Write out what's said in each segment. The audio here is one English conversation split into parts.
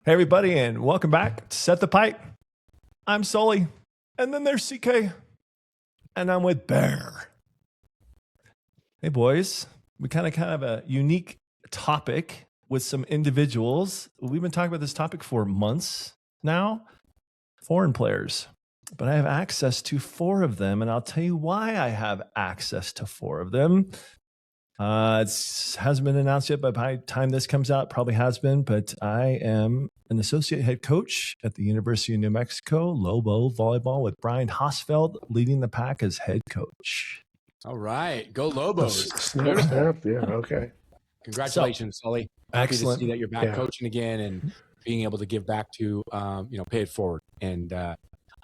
Hey, everybody, and welcome back to Set the Pipe. I'm Sully, and then there's CK, and I'm with Bear. Hey, boys, we kind of have a unique topic with some individuals. We've been talking about this topic for months now, foreign players, but I have access to 4 of them, and I'll tell you why I have access to 4 of them. It hasn't been announced yet, but by the time this comes out, it probably has been. But I am an associate head coach at the University of New Mexico, Lobo Volleyball, with Brian Hosfeld leading the pack as head coach. All right. Go Lobos. Snap. Yeah, okay. Congratulations, Sully. Happy Excellent. to see that you're back coaching again and being able to give back to, pay it forward. And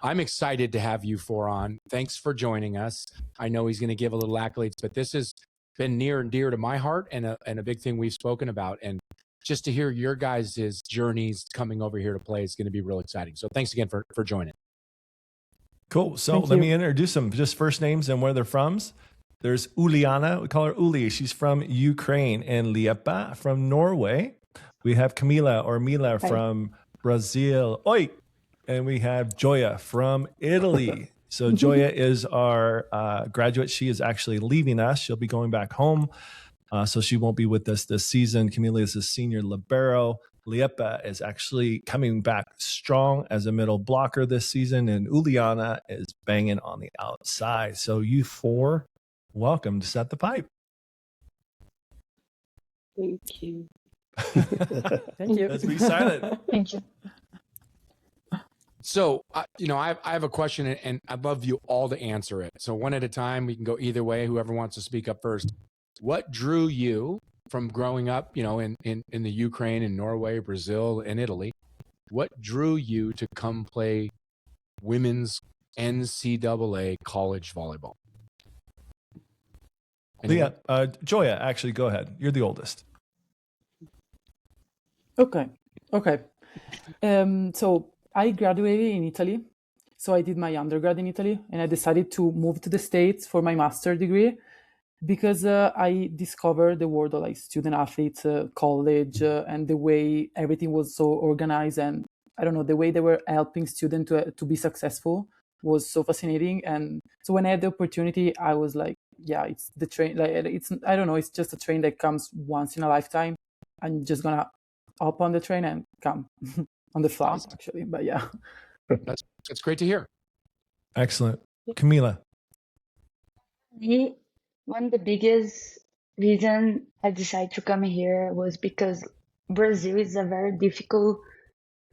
I'm excited to have you 4 on. Thanks for joining us. I know he's going to give a little accolades, but this has been near and dear to my heart and a big thing we've spoken about. And just to hear your guys' journeys coming over here to play is going to be real exciting. So thanks again for joining. Cool. So let me introduce them, just first names and where they're from. There's Uliana. We call her Uli. She's from Ukraine. And Liepa from Norway. We have Camila or Mila from Brazil. Oi! And we have Joya from Italy. So Joya is our graduate. She is actually leaving us. She'll be going back home. So she won't be with us this season. Camila is a senior libero. Liepa is actually coming back strong as a middle blocker this season. And Uliana is banging on the outside. So you 4, welcome to Set the Pipe. Thank you. Thank you. Let's be silent. Thank you. So, I have a question, and I'd love you all to answer it. So one at a time, we can go either way, whoever wants to speak up first. What drew you from growing up, in the Ukraine and Norway, Brazil, and Italy? What drew you to come play women's NCAA college volleyball? Leah, Joya, actually, go ahead. You're the oldest. Okay. So I graduated in Italy. So I did my undergrad in Italy, and I decided to move to the States for my master's degree because I discovered the world of like student athletes, college, and the way everything was so organized. And I don't know, the way they were helping students to be successful was so fascinating. And so when I had the opportunity, I was like, yeah, it's the train. Like I don't know, it's just a train that comes once in a lifetime. I'm just gonna hop on the train and come on the fly, actually. But yeah, that's great to hear. Excellent. Camila. One of the biggest reason I decided to come here was because Brazil is a very difficult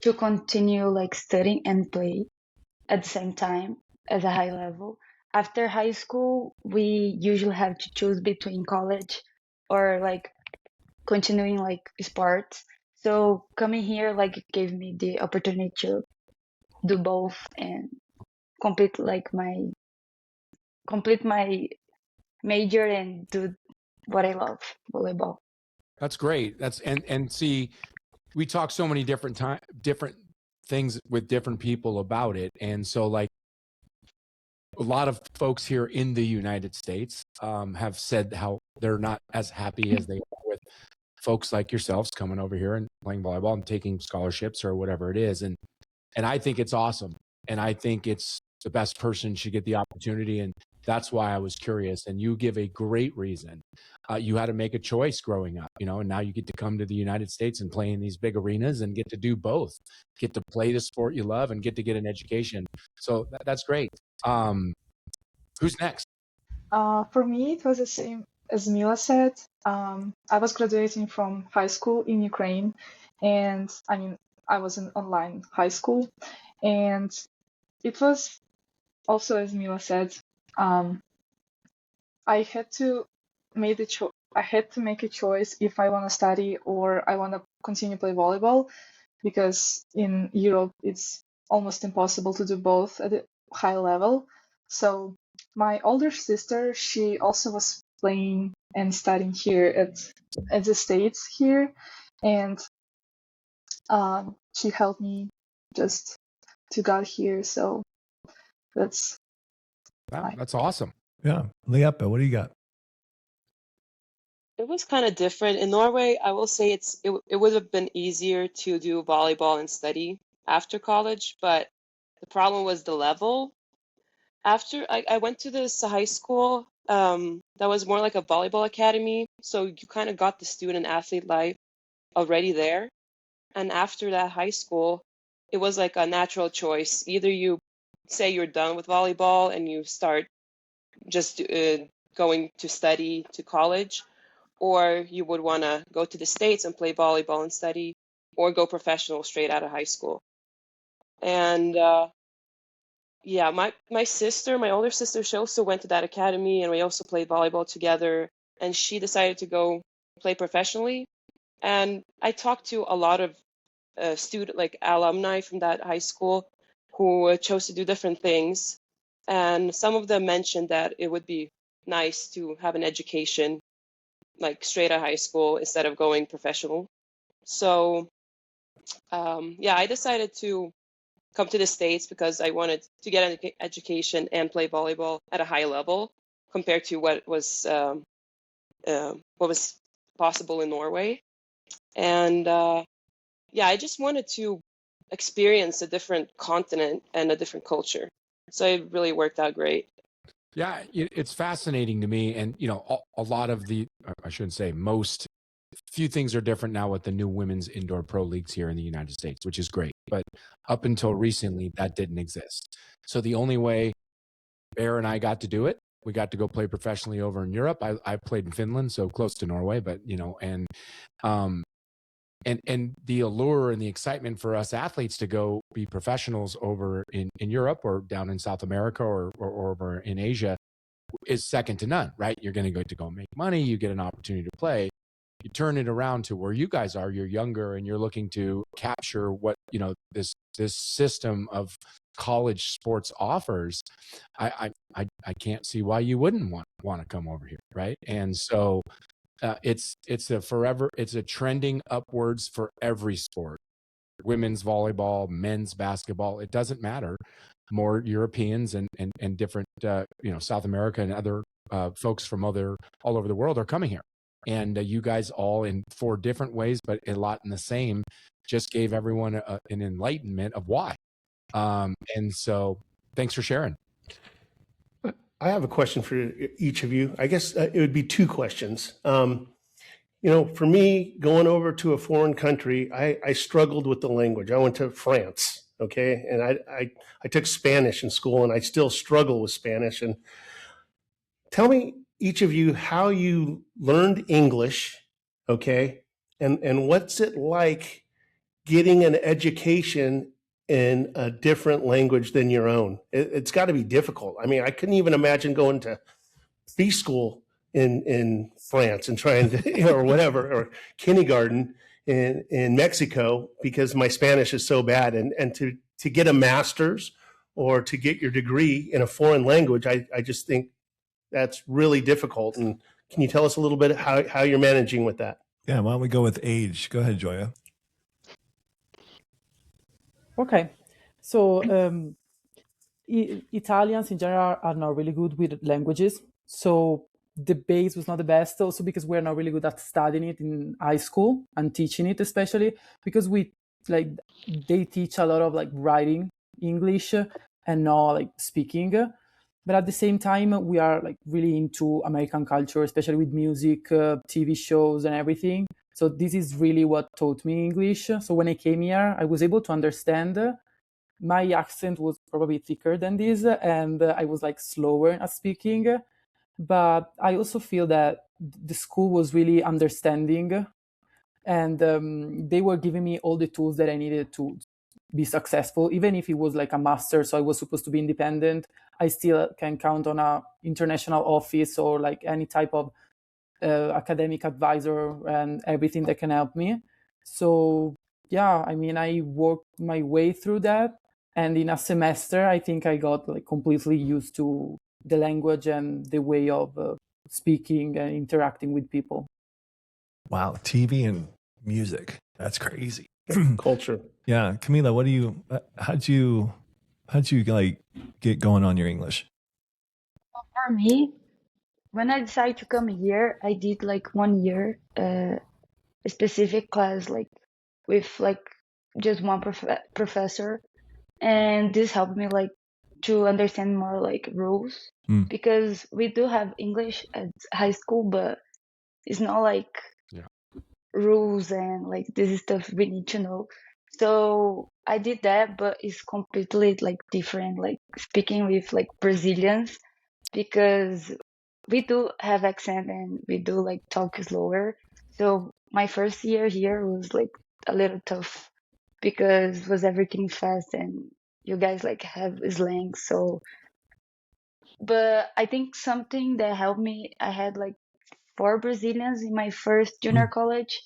to continue like studying and play at the same time as a high level. After high school, we usually have to choose between college or like continuing like sports. So coming here like gave me the opportunity to do both and complete my major and do what I love, volleyball. That's great. And see, we talk so many different things with different people about it. And so like a lot of folks here in the United States have said how they're not as happy as they are with folks like yourselves coming over here and playing volleyball and taking scholarships or whatever it is. And I think it's awesome. And I think it's the best person should get the opportunity. And that's why I was curious. And you give a great reason. You had to make a choice growing up, and now you get to come to the United States and play in these big arenas and get to do both, get to play the sport you love and get to get an education. So that's great. Who's next? For me, it was the same as Mila said. I was graduating from high school in Ukraine, and I was in online high school, and it was also, as Mila said, I had to make a choice if I want to study or I want to continue play volleyball, because in Europe it's almost impossible to do both at a high level. So my older sister, she also was playing and studying here at the States here, and she helped me just to got here. So that's awesome. Yeah. Liepa, what do you got? It was kind of different. In Norway, I will say it would have been easier to do volleyball and study after college, but the problem was the level. After I went to this high school that was more like a volleyball academy, so you kind of got the student athlete life already there. And after that high school, it was like a natural choice. Either you say you're done with volleyball and you start just going to study to college, or you would want to go to the States and play volleyball and study, or go professional straight out of high school. And yeah, my older sister, she also went to that academy, and we also played volleyball together. And she decided to go play professionally. And I talked to a lot of like alumni from that high school who chose to do different things. And some of them mentioned that it would be nice to have an education like straight out of high school instead of going professional. So yeah, I decided to come to the States because I wanted to get an education and play volleyball at a high level compared to what was possible in Norway. And yeah, I just wanted to experience a different continent and a different culture. So it really worked out great. Yeah, it's fascinating to me. And, a lot of I shouldn't say most, few things are different now with the new women's indoor pro leagues here in the United States, which is great. But up until recently, that didn't exist. So the only way Bear and I got to do it, we got to go play professionally over in Europe. I played in Finland, so close to Norway, but, and the allure and the excitement for us athletes to go be professionals over in Europe or down in South America or over in Asia is second to none, right? You're going to go make money. You get an opportunity to play. You turn it around to where you guys are. You're younger and you're looking to capture what, this system of college sports offers. I can't see why you wouldn't want to come over here, right? And so it's a trending upwards for every sport, women's volleyball, men's basketball. It doesn't matter. More Europeans and different, South America and other folks from all over the world are coming here. And you guys all in 4 different ways, but a lot in the same, just gave everyone an enlightenment of why. And so thanks for sharing. I have a question for each of you. I guess it would be 2 questions. For me, going over to a foreign country, I struggled with the language. I went to France, okay? And I took Spanish in school, and I still struggle with Spanish. And tell me, each of you, how you learned English, okay? And what's it like getting an education in a different language than your own? It's got to be difficult. I mean, I couldn't even imagine going to preschool in France and trying to, or whatever, or kindergarten in Mexico because my Spanish is so bad. And to get a master's or to get your degree in a foreign language, I just think that's really difficult. And can you tell us a little bit how you're managing with that? Yeah, why don't we go with age? Go ahead, Joya. Okay, so Italians in general are not really good with languages. So the base was not the best, also because we're not really good at studying it in high school and teaching it, especially because they teach a lot of like writing English and not like speaking. But at the same time, we are like really into American culture, especially with music, TV shows and everything. So this is really what taught me English. So when I came here, I was able to understand. My accent was probably thicker than this, and I was like slower at speaking. But I also feel that the school was really understanding, and they were giving me all the tools that I needed to be successful. Even if it was like a master, so I was supposed to be independent, I still can count on a international office or like any type of academic advisor and everything that can help me. So yeah, I mean, I worked my way through that, and in a semester I think I got like completely used to the language and the way of speaking and interacting with people. Wow, TV and music. That's crazy. Culture. Yeah, Camila, what do you how'd you like get going on your English? For me, when I decided to come here, I did like 1 year a specific class like with like just one professor, and this helped me like to understand more like rules Mm. because we do have English at high school, but it's not like Yeah. rules and like this is stuff we need to know. So I did that, but it's completely like different, like speaking with like Brazilians, because we do have accent and we do like talk slower. So my first year here was like a little tough because was everything fast and you guys like have slang. So, but I think something that helped me, I had like 4 Brazilians in my first junior college,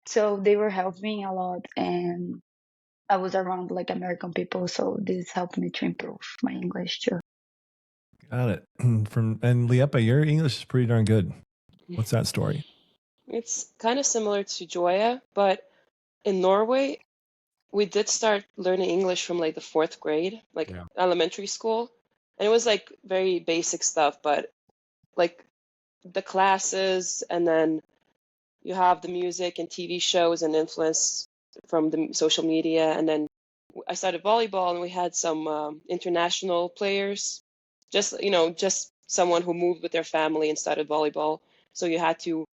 so they were helping a lot, and I was around like American people, so this helped me to improve my English too. Got it. And Liepa, your English is pretty darn good. What's that story? It's kind of similar to Joya, but in Norway, we did start learning English from like the 4th grade, like Yeah. elementary school. And it was like very basic stuff, but like the classes, and then you have the music and TV shows and influence from the social media. And then I started volleyball, and we had some international players, just someone who moved with their family and started volleyball. So you had to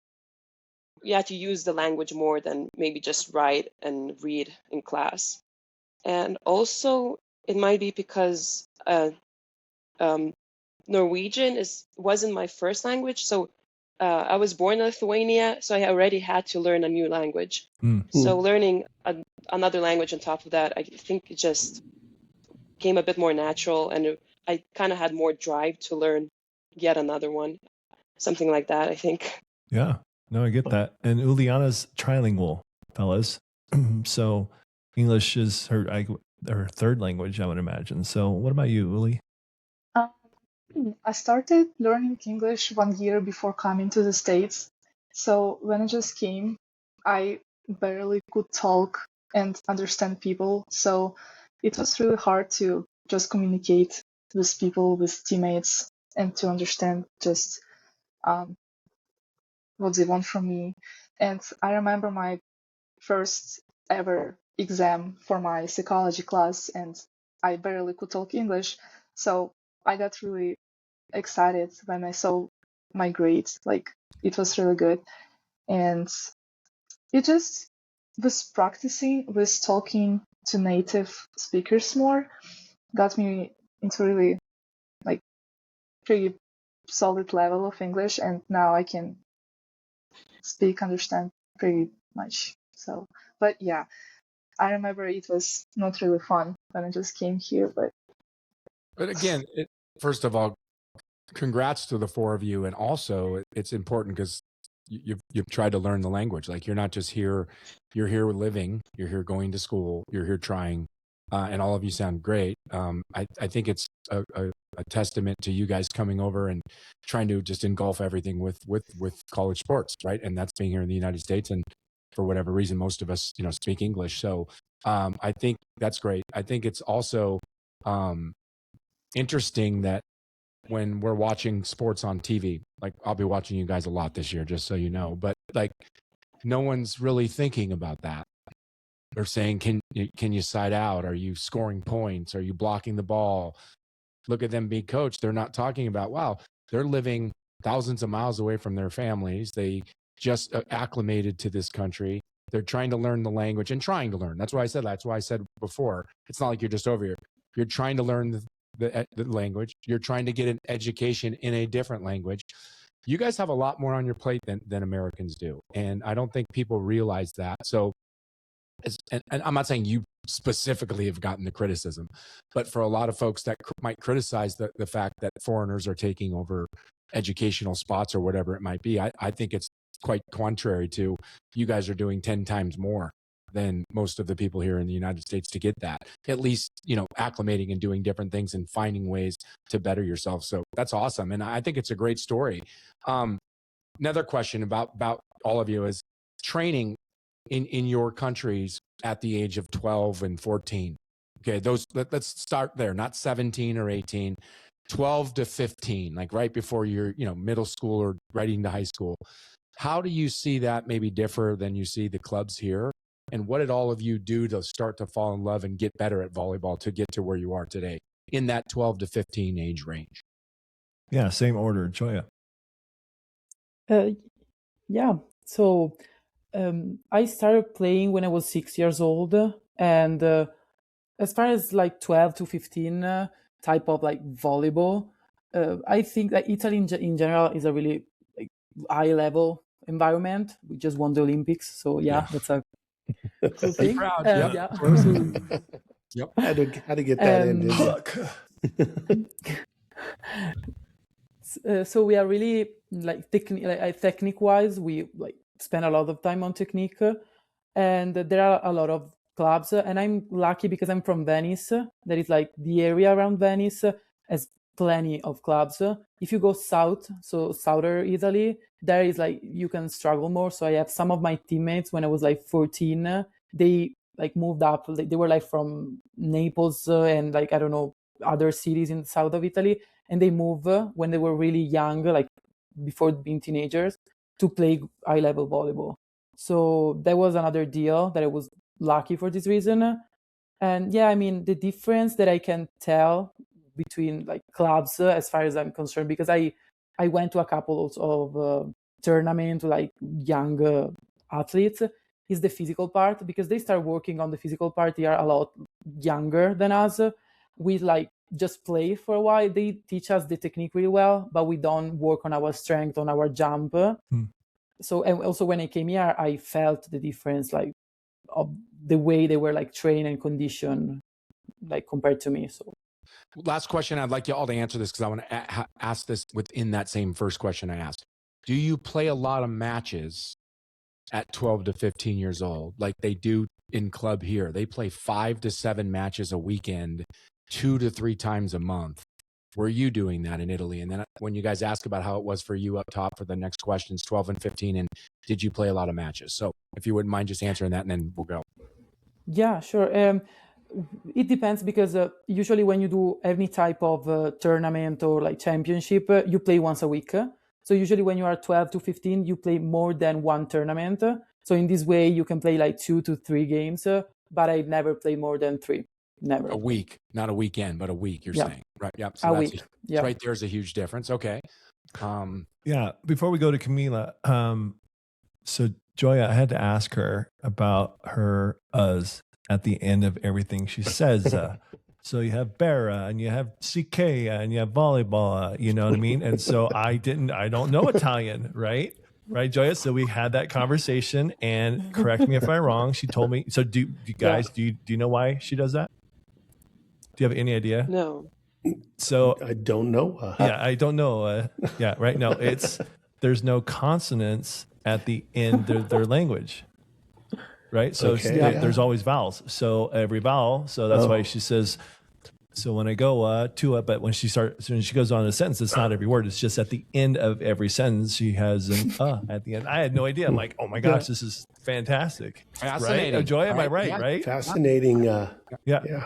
use the language more than maybe just write and read in class. And also, it might be because Norwegian wasn't my first language. So I was born in Lithuania, so I already had to learn a new language. Mm. So learning another language on top of that, I think it just came a bit more natural, and I kind of had more drive to learn yet another one, something like that, I think. Yeah. No, I get that. And Uliana's trilingual, fellas. So English is her third language, I would imagine. So what about you, Uli? I started learning English 1 year before coming to the States. So when I just came, I barely could talk and understand people. So it was really hard to just communicate with people, with teammates, and to understand just what they want from me. And I remember my first ever exam for my psychology class, and I barely could talk English. So I got really excited when I saw my grades. Like, it was really good. And it just was practicing with talking to native speakers more, got me into really like pretty solid level of English, and now I can speak, understand pretty much. So, but yeah, I remember it was not really fun when I just came here, but again, first of all, congrats to the four of you. And also, it's important because you've tried to learn the language. Like, you're not just here, you're here living, you're here going to school, you're here trying, and all of you sound great. I think it's a testament to you guys coming over and trying to just engulf everything with college sports, right? And that's being here in the United States. And for whatever reason, most of us, speak English. So I think that's great. I think it's also interesting that when we're watching sports on TV, like I'll be watching you guys a lot this year, just so you know, but like no one's really thinking about that. They're saying, can you side out? Are you scoring points? Are you blocking the ball? Look at them be coached. They're not talking about, wow, they're living thousands of miles away from their families. They just acclimated to this country. They're trying to learn the language and trying to learn. That's why I said before, it's not like you're just over here. You're trying to learn the language. You're trying to get an education in a different language. You guys have a lot more on your plate than Americans do. And I don't think people realize that. So, and I'm not saying you specifically have gotten the criticism, but for a lot of folks that might criticize the fact that foreigners are taking over educational spots or whatever it might be, I think it's quite contrary to, you guys are doing 10 times more than most of the people here in the United States to get that, at least, acclimating and doing different things and finding ways to better yourself. So that's awesome. And I think it's a great story. Another question about all of you is training in your countries at the age of 12 and 14. Okay, let's start there, not 17 or 18. 12 to 15, like right before you're, middle school or right into high school. How do you see that maybe differ than you see the clubs here? And what did all of you do to start to fall in love and get better at volleyball to get to where you are today in that 12 to 15 age range? Yeah, same order. Joya. Yeah. So I started playing when I was 6 years old, and as far as like 12 to 15 type of like volleyball, I think that Italy in general is a really like, high level environment. We just won the Olympics, so yeah. That's a cool thing. Proud. Yeah. Yep. Had to get that in, didn't you? So we are really like technique wise, we like spend a lot of time on technique, and there are a lot of clubs, and I'm lucky because I'm from Venice. That is like the area around Venice has plenty of clubs. If you go south, so southern Italy, there is like you can struggle more. So I have some of my teammates when I was like 14, they like moved up. They were like from Naples and like I don't know other cities in the south of Italy, and they moved when they were really young, like before being teenagers, to play high level volleyball. So that was another deal that I was lucky for this reason. And yeah, I mean the difference that I can tell between like clubs as far as I'm concerned, because I went to a couple of tournament like young athletes, is the physical part, because they start working on the physical part. They are a lot younger than us. We like just play for a while. They teach us the technique really well, but we don't work on our strength, on our jump. So, and also when I came here, I felt the difference, like of the way they were like trained and conditioned, like compared to me. So last question, I'd like you all to answer this because I want to ask this within that same first question I asked. Do you play a lot of matches at 12 to 15 years old like they do in club here? They play 5 to 7 matches a weekend, 2 to 3 times a month. Were you doing that in Italy? And then when you guys ask about how it was for you up top for the next questions, 12 and 15, and did you play a lot of matches? So if you wouldn't mind just answering that, and then we'll go. Yeah, sure. It depends, because usually when you do any type of tournament or like championship, you play once a week. So usually when you are 12 to 15, you play more than one tournament. So in this way, you can play like 2 to 3 games, but I never play more than 3. Never. A week, not a weekend, but a week, you're saying. Right. Yep. So a that's week. Yeah. right there's a huge difference. Okay. Yeah. Before we go to Camila, so Joya, I had to ask her about her us at the end of everything she says. So you have Bera and you have CK and you have volleyball, you know what I mean? And so I don't know Italian, right? Right, Joya? So we had that conversation, and correct me if I'm wrong. She told me, so do you guys, do you know why she does that? Do you have any idea? No. So I don't know. Yeah, I don't know. Yeah, right. No, there's no consonants at the end of their language, right? So there's always vowels. So every vowel. So that's why she says. So when I go to it, but when she goes on a sentence, it's not every word. It's just at the end of every sentence she has an at the end. I had no idea. I'm like, oh my gosh, this is fantastic. Fascinating. Right? Joy, am I right? Yeah. Right? Fascinating. Yeah.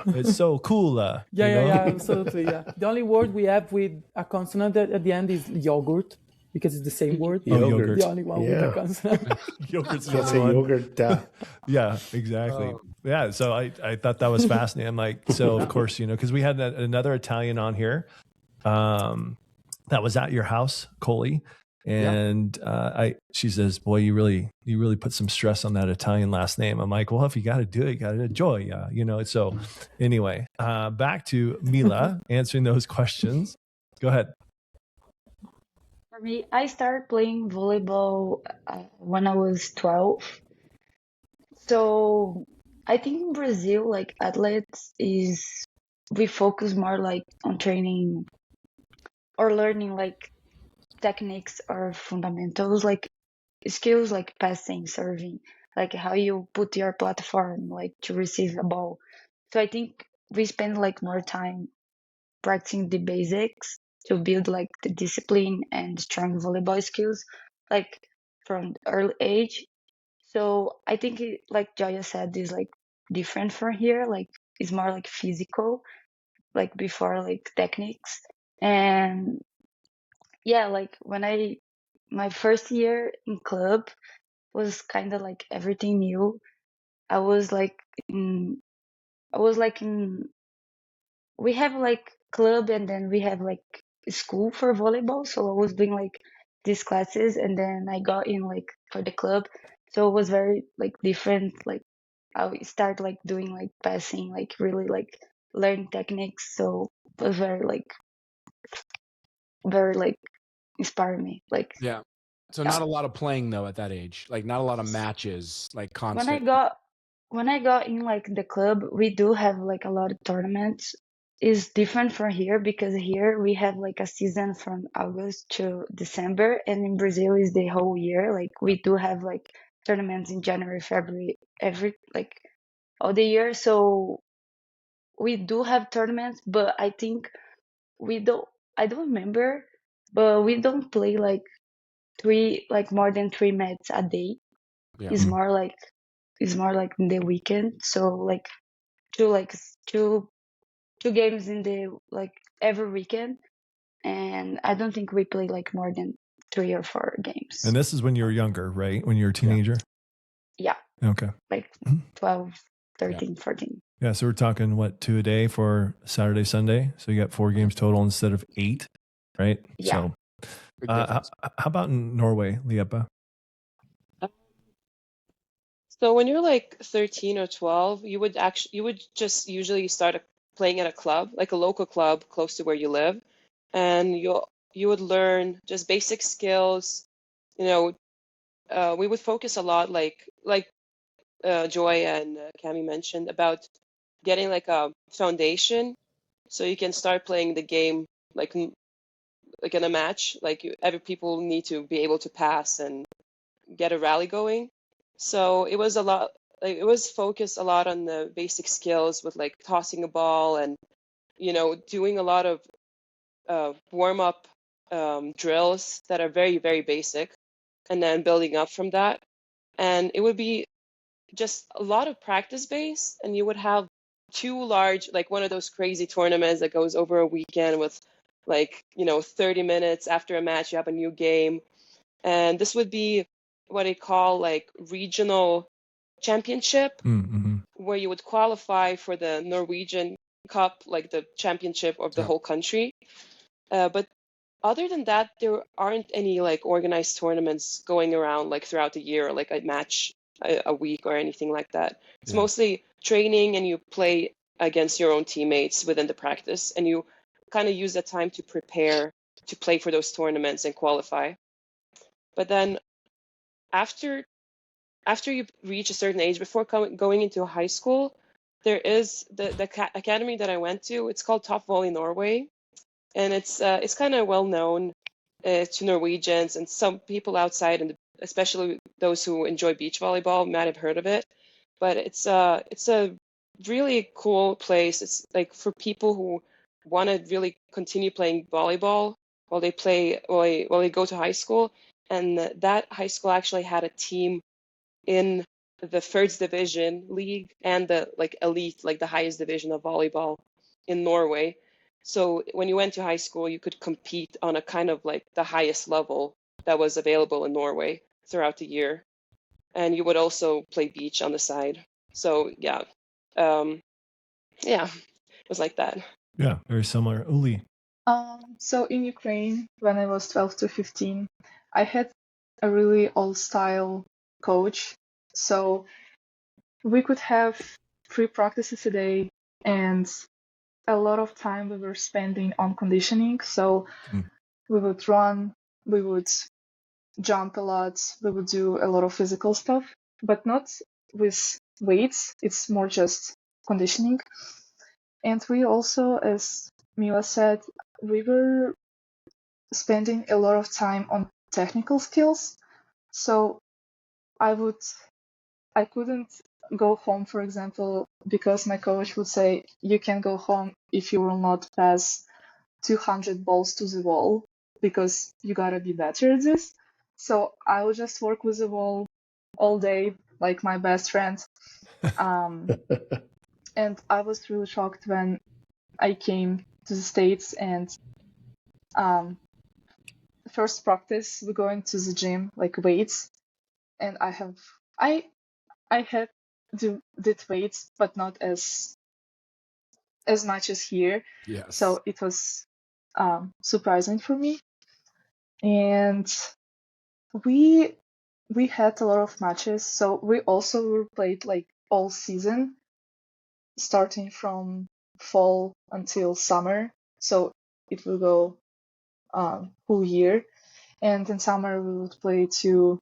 It's so cool. Yeah, absolutely. Yeah. The only word we have with a consonant at the end is yogurt, because it's the same word. Yogurt. The only one with a consonant. Yogurt's Can't say yogurt. Yeah, exactly. Yeah, so I thought that was fascinating. I'm like, so of course, because we had another Italian on here that was at your house, Coley, and she says, boy, you really put some stress on that Italian last name. I'm like, well, if you got to do it, you got to enjoy. So anyway, back to Mila answering those questions. Go ahead. For me, I started playing volleyball when I was 12. So I think in Brazil, like athletes we focus more like on training or learning like techniques or fundamentals, like skills like passing, serving, like how you put your platform like to receive a ball. So I think we spend like more time practicing the basics to build like the discipline and strong volleyball skills, like from early age. So I think like Joya said, is like different from here. Like it's more like physical, like before like techniques. And yeah, like my first year in club was kind of like everything new. I was like in we have like club and then we have like school for volleyball. So I was doing like these classes and then I got in like for the club. So it was very like different. Like I start like doing like passing, like really like learn techniques. So it was very like inspiring me. Like Yeah. So yeah. not a lot of playing though at that age. Like not a lot of matches, like when I constant. got in like the club, we do have like a lot of tournaments. Is different from here because here we have like a season from August to December, and in Brazil is the whole year. Like we do have like tournaments in January, February, every like all the year. So we do have tournaments, but I think we don't. I don't remember, but we don't play like more than 3 matches a day. Yeah. It's more like in the weekend. So like two games in the like every weekend, and I don't think we play like more than 3 or 4 games. And this is when you were younger, right? When you were a teenager? Yeah, Okay. like 12, 13, 14. Yeah. So we're talking what, 2 a day for Saturday, Sunday. So you got 4 games total instead of 8, right? Yeah. So Big how difference. about in Norway, Liepa? So when you're like 13 or 12, you would just usually start playing at a club, like a local club close to where you live, and you would learn just basic skills. You know, we would focus a lot, like Joy and Cami mentioned, about getting like a foundation, so you can start playing the game like like in a match. Like every people need to be able to pass and get a rally going. So it was a lot, like it was focused a lot on the basic skills with like tossing a ball and, doing a lot of warm up drills that are very, very basic, and then building up from that. And it would be just a lot of practice base, and you would have two large, like one of those crazy tournaments that goes over a weekend with like, 30 minutes after a match, you have a new game. And this would be what they call like regional championship, Mm-hmm. where you would qualify for the Norwegian Cup, like the championship of the Yeah. whole country. But other than that, there aren't any like organized tournaments going around like throughout the year, like a match a week or anything like that. It's Yeah. mostly training, and you play against your own teammates within the practice, and you kind of use that time to prepare to play for those tournaments and qualify. But then after you reach a certain age, before going into high school, there is the academy that I went to. It's called Top Volley Norway, and it's kind of well known to Norwegians and some people outside, and especially those who enjoy beach volleyball might have heard of it. But it's a really cool place. It's like for people who want to really continue playing volleyball while they go to high school. And that high school actually had a team in the first division league and the like elite, like the highest division of volleyball in Norway. So when you went to high school, you could compete on a kind of like the highest level that was available in Norway throughout the year. And you would also play beach on the side. So yeah, it was like that. Yeah, very similar. Uli. So in Ukraine, when I was 12 to 15, I had a really old style coach. So we could have 3 practices a day, and a lot of time we were spending on conditioning. So we would run, we would jump a lot, we would do a lot of physical stuff, but not with weights. It's more just conditioning. And we also, as Mila said, we were spending a lot of time on technical skills. So I couldn't go home, for example, because my coach would say, you can go home if you will not pass 200 balls to the wall, because you gotta be better at this. So I would just work with the wall all day, like my best friend. And I was really shocked when I came to the States and first practice, we're going to the gym, like weights, and I had did weights, but not as much as here. Yes. So it was surprising for me. And we had a lot of matches. So we also played like all season, starting from fall until summer. So it will go whole year. And in summer we would play to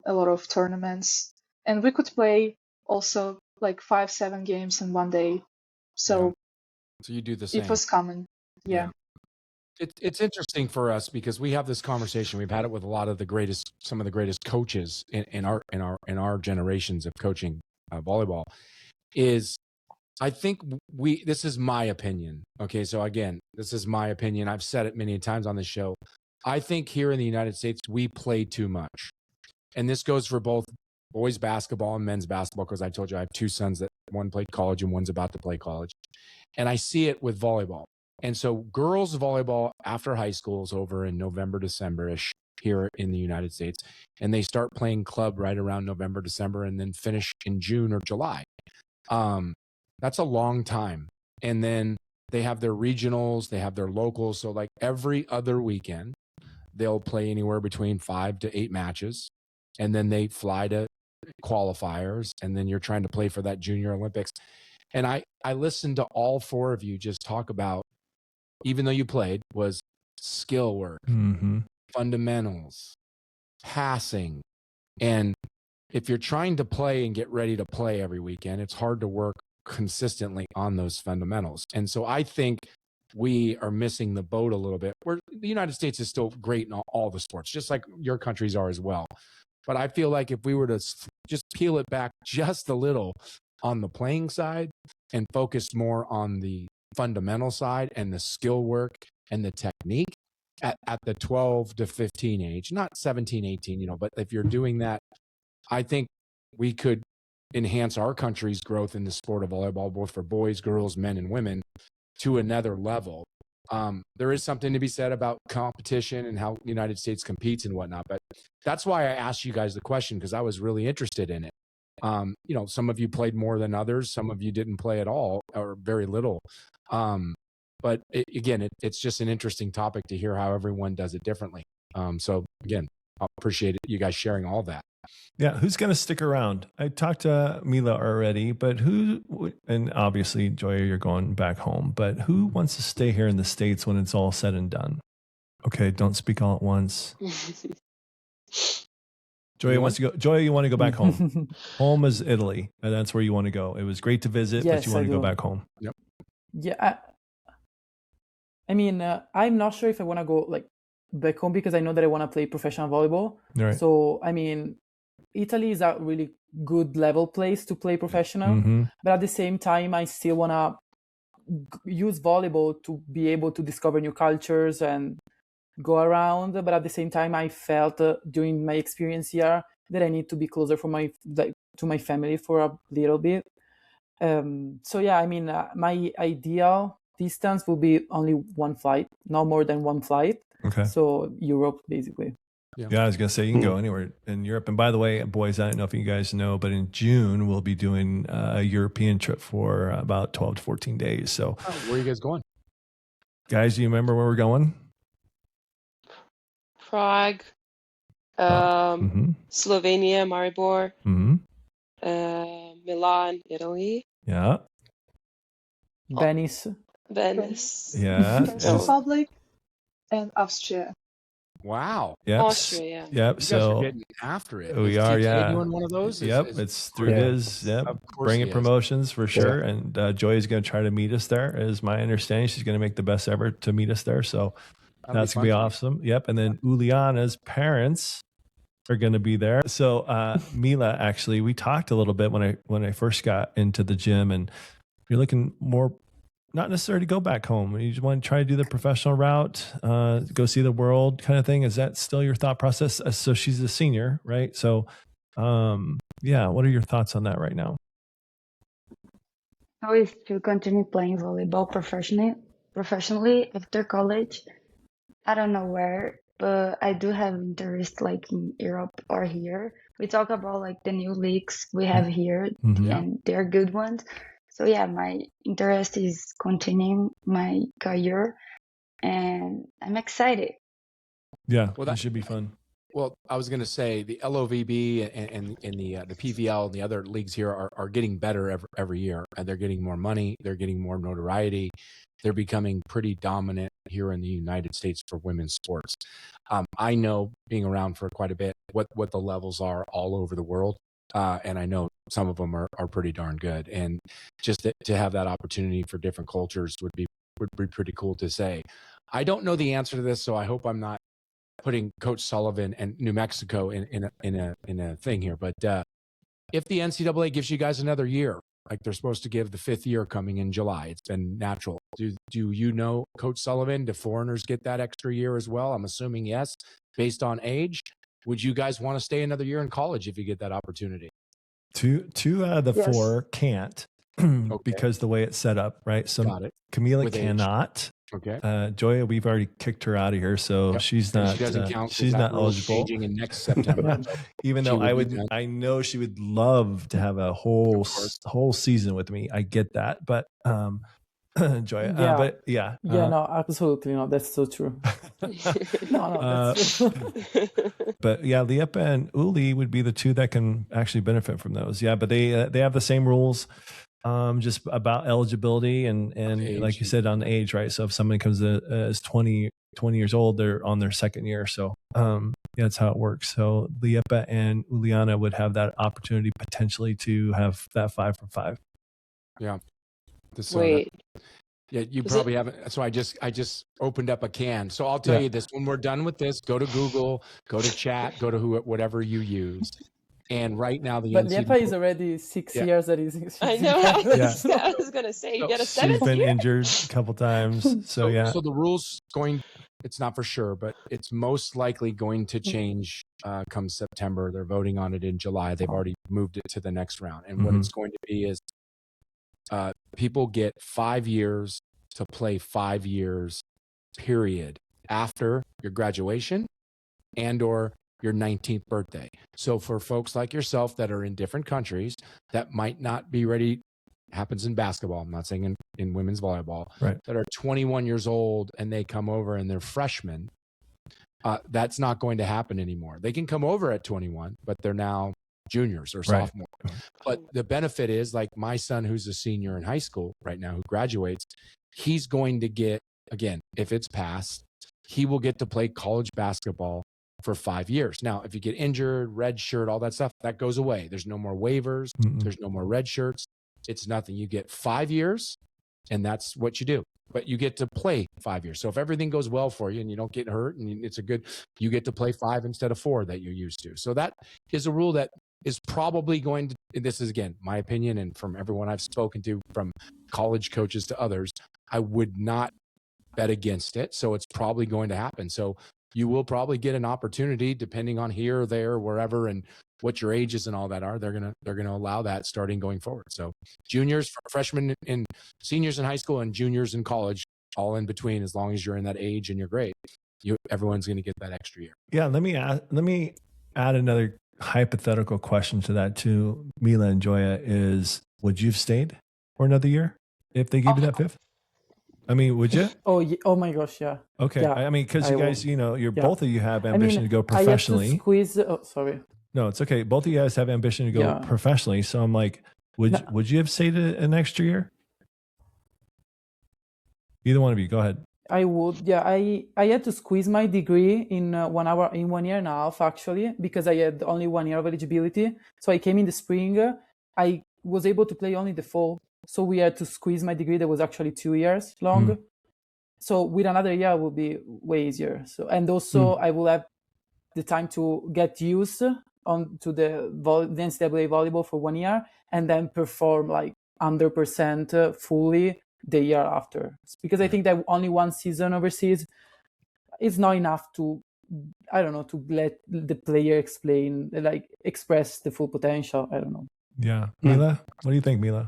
a lot of tournaments, and we could play also like 5-7 games in one day. So So you do the same. it was common. Yeah. It's interesting for us because we have this conversation. We've had it with a lot of some of the greatest coaches in our generations of coaching volleyball. I think this is my opinion. Okay, so again, this is my opinion. I've said it many times on the show. I think here in the United States we play too much, and this goes for both boys basketball and men's basketball. Because I told you I have two sons that one played college and one's about to play college, and I see it with volleyball. And so girls volleyball after high school is over in November, December-ish here in the United States. And they start playing club right around November, December, and then finish in June or July. That's a long time. And then they have their regionals, they have their locals. So like every other weekend, they'll play anywhere between 5 to 8 matches. And then they fly to qualifiers. And then you're trying to play for that Junior Olympics. And I listened to all four of you just talk about, even though you played, was skill work, fundamentals, passing. And if you're trying to play and get ready to play every weekend, it's hard to work consistently on those fundamentals. And so I think we are missing the boat a little bit. Where the United States is still great in all the sports, just like your countries are as well. But I feel like if we were to just peel it back just a little on the playing side and focus more on the fundamental side and the skill work and the technique at the 12 to 15 age, not 17, 18, but if you're doing that, I think we could enhance our country's growth in the sport of volleyball, both for boys, girls, men, and women, to another level. There is something to be said about competition and how the United States competes and whatnot, but that's why I asked you guys the question, because I was really interested in it. Some of you played more than others. Some of you didn't play at all or very little. But it's just an interesting topic to hear how everyone does it differently. So again, I appreciate you guys sharing all that. Yeah, who's going to stick around? I talked to Mila already, but and obviously, Joya, you're going back home, but who wants to stay here in the States when it's all said and done? Okay, don't speak all at once. Joya wants to go. Joya, you want to go back home. Home is Italy, and that's where you want to go. It was great to visit, but you want to go back home. Yep. Yeah. I'm not sure if I want to go back home because I know that I want to play professional volleyball. Right. So, Italy is a really good level place to play professional. But at the same time, I still want to use volleyball to be able to discover new cultures and go around. But at the same time, I felt during my experience here that I need to be closer to my family for a little bit. My ideal distance will be only one flight, no more than one flight. Okay. So Europe, basically. Yeah, I was going to say you can go anywhere in Europe. And by the way, boys, I don't know if you guys know, but in June, we'll be doing a European trip for about 12 to 14 days. So where are you guys going? Guys, do you remember where we're going? Prague, Slovenia, Maribor, Milan, Italy. Yeah. Venice. Yeah. Czech Republic and Austria. Wow. Yep. Austria. Yep. You guys so are getting after it. We are. Yeah. Doing one of those? It's through his. Yep. Bringing promotions for sure. And Joy is going to try to meet us there, is my understanding. She's going to make the best effort to meet us there. So that's going to be awesome. Yep. And then Uliana's parents are going to be there. So Mila, actually, we talked a little bit when I first got into the gym, and you're looking more. Not necessarily to go back home. You just want to try to do the professional route, go see the world kind of thing. Is that still your thought process? So she's a senior, right? So, what are your thoughts on that right now? I always to continue playing volleyball professionally after college. I don't know where, but I do have interest like in Europe or here. We talk about like the new leagues we have here, Mhm. and they're good ones. So yeah, my interest is continuing my career, and I'm excited. Yeah, Well, that should be fun. Well, I was going to say the LOVB and the PVL and the other leagues here are getting better every year, and they're getting more money, they're getting more notoriety, they're becoming pretty dominant here in the United States for women's sports. I know, being around for quite a bit, what the levels are all over the world, and I know some of them are pretty darn good. And just to have that opportunity for different cultures would be pretty cool to say. I don't know the answer to this, so I hope I'm not putting Coach Sullivan and New Mexico in a thing here. But if the NCAA gives you guys another year, like they're supposed to give the 5th year coming in July, it's been natural. Do you know, Coach Sullivan, do foreigners get that extra year as well? I'm assuming yes, based on age. Would you guys want to stay another year in college if you get that opportunity? Two out of the Yes. 4 can't because the way it's set up, right? So Got it. Camila With age. cannot. Okay. Joya, we've already kicked her out of here, so Yep. she's And not. she doesn't count. 'cause She's that not rule is eligible. changing in next September. So Even she though would be done. I know she would love to have a whole season with me. I get that, but Joya, Yeah. but yeah, No, absolutely not. That's so true. No, that's true. But yeah, Liepa and Uli would be the 2 that can actually benefit from those. Yeah, but they have the same rules, just about eligibility and age. like you said, on age, right? So if somebody comes as 20 years old, they're on their 2nd year. So yeah, that's how it works. So Liepa and Uliana would have that opportunity potentially to have that 5 for 5. Yeah. Wait. Yeah, you Is probably haven't. So I just opened up a can. So I'll tell you this: when we're done with this, go to Google, go to chat, go to whatever you use. And right now, the But NCAA Liepa is already 6 years that he's I know. I was gonna say you got a She's 7th been year. injured a couple times. So yeah. So the rules it's not for sure, but it's most likely going to change come September. They're voting on it in July. They've already moved it to the next round. And what it's going to be is people get 5 years to play 5 years, period, after your graduation and or your 19th birthday. So for folks like yourself that are in different countries that might not be ready, happens in basketball, I'm not saying in women's volleyball, Right. that are 21 years old and they come over and they're freshmen, that's not going to happen anymore. They can come over at 21, but they're now juniors or sophomores. But the benefit is, like my son, who's a senior in high school right now, who graduates, he's going to get, again, if it's passed, he will get to play college basketball for 5 years. Now, if you get injured, red shirt, all that stuff, that goes away. There's no more waivers. There's no more red shirts. It's nothing. You get 5 years, and that's what you do. But you get to play 5 years. So if everything goes well for you and you don't get hurt and it's you get to play 5 instead of 4 that you're used to. So that is a rule that is probably going to, this is again, my opinion, and from everyone I've spoken to, from college coaches to others, I would not bet against it. So it's probably going to happen. So you will probably get an opportunity, depending on here, there, wherever, and what your ages and all that are. They're gonna allow that starting going forward. So juniors, freshmen, and seniors in high school, and juniors in college, all in between, as long as you're in that age and you're great, everyone's going to get that extra year. Yeah, let me add another hypothetical question to that too. Mila and Joya, is would you have stayed for another year if they gave you that 5th? I mean, would you? Oh my gosh, yeah. Okay. Yeah, I mean, because you guys, both of you have ambition to go I have professionally. to squeeze. Oh, sorry. No, it's okay. Both of you guys have ambition to go professionally. So I'm like, would you have stayed an extra year? Either one of you, go ahead. I would. Yeah, I had to squeeze my degree in 1 hour, in 1 year and a half, actually, because I had only 1 year of eligibility. So I came in the spring. I was able to play only the fall. So we had to squeeze my degree that was actually 2 years long. So with another year, it would be way easier. So, and also I will have the time to get used to the NCAA volleyball for 1 year, and then perform like 100% fully the year after. Because I think that only 1 season overseas is not enough to, I don't know, to let the player express the full potential. I don't know. Yeah. Mila, what do you think, Mila?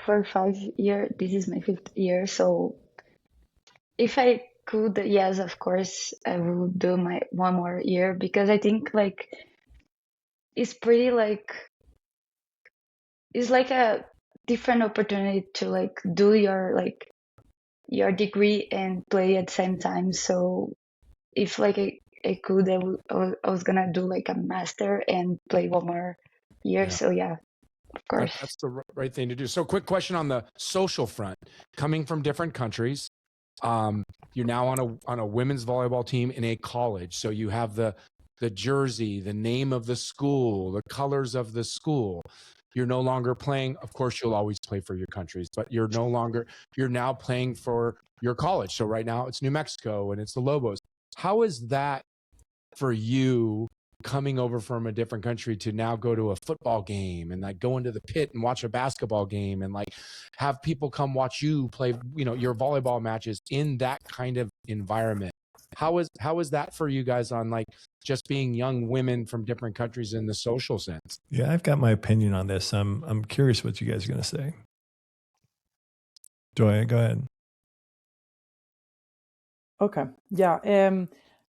For 5 years, this is my 5th year. So if I could, yes, of course, I will do my one more year because I think like it's pretty like it's like a different opportunity to like do your degree and play at the same time. So if like I could, I was gonna do like a master and play one more year. Yeah. So yeah, of course. That's the right thing to do. So quick question on the social front, coming from different countries. You're now on a women's volleyball team in a college. So you have the jersey, the name of the school, the colors of the school. You're no longer playing. Of course, you'll always play for your countries, but you're now playing for your college. So right now it's New Mexico and it's the Lobos. How is that for you coming over from a different country to now go to a football game and like go into the pit and watch a basketball game and like have people come watch you play, your volleyball matches in that kind of environment? How is that for you guys on like just being young women from different countries in the social sense? Yeah, I've got my opinion on this. I'm curious what you guys are going to say. Joy, go ahead. Okay. Yeah.